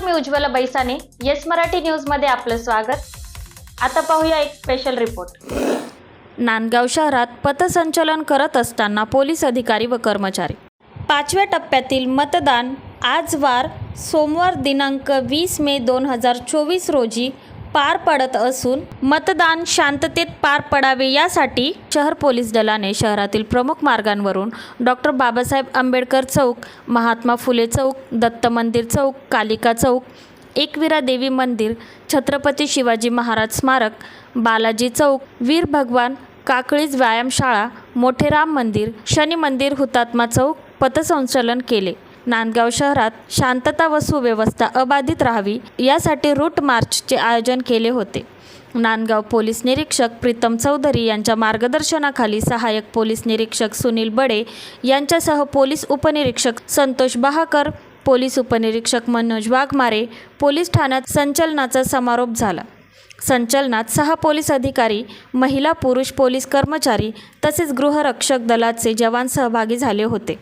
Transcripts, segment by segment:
मी Ujjwala बैसाने. Yes Marathi news मध्ये आपलं स्वागत. आता पाहूया एक स्पेशल रिपोर्ट. नांदगाव शहरात पथसंचलन करत असताना पोलीस अधिकारी व कर्मचारी. 5व्या टप्प्यातील मतदान आज वार सोमवार दिनांक 20 मे 2024 रोजी पार पडत असून मतदान शांततेत पार पडावे यासाठी शहर पोलीस दलाने शहरातील प्रमुख मार्गांवरून डॉक्टर बाबासाहेब आंबेडकर चौक, महात्मा फुले चौक, दत्त मंदिर चौक, कालिका चौक, एकविरा देवी मंदिर, छत्रपती शिवाजी महाराज स्मारक, बालाजी चौक, वीर भगवान, काकळीज व्यायामशाळा, मोठे राम मंदिर, शनी मंदिर, हुतात्मा चौक पथसंचलन केले. नांदगाव शहरात शांतता व सुव्यवस्था अबाधित राहावी यासाठी रूट मार्चचे आयोजन केले होते. नांदगाव पोलीस निरीक्षक प्रीतम चौधरी यांच्या मार्गदर्शनाखाली सहाय्यक पोलीस निरीक्षक सुनील बडे यांच्यासह पोलीस उपनिरीक्षक संतोष बहाकर, पोलीस उपनिरीक्षक मनोज वाघमारे, पोलीस ठाण्यात संचलनाचा समारोप झाला. संचलनात 6 पोलीस अधिकारी, महिला पुरुष पोलीस कर्मचारी तसेच गृहरक्षक दलाचे जवान सहभागी झाले होते.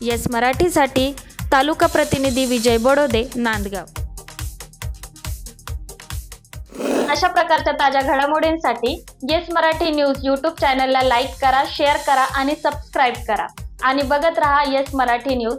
येस मराठीसाठी तालुका प्रतिनिधी विजय बडोदे, नांदगाव. अशा प्रकारच्या ताज्या घडामोडींसाठी येस मराठी न्यूज यूट्यूब चॅनलला लाईक करा, शेअर करा आणि सबस्क्राईब करा आणि बघत रहा येस मराठी न्यूज.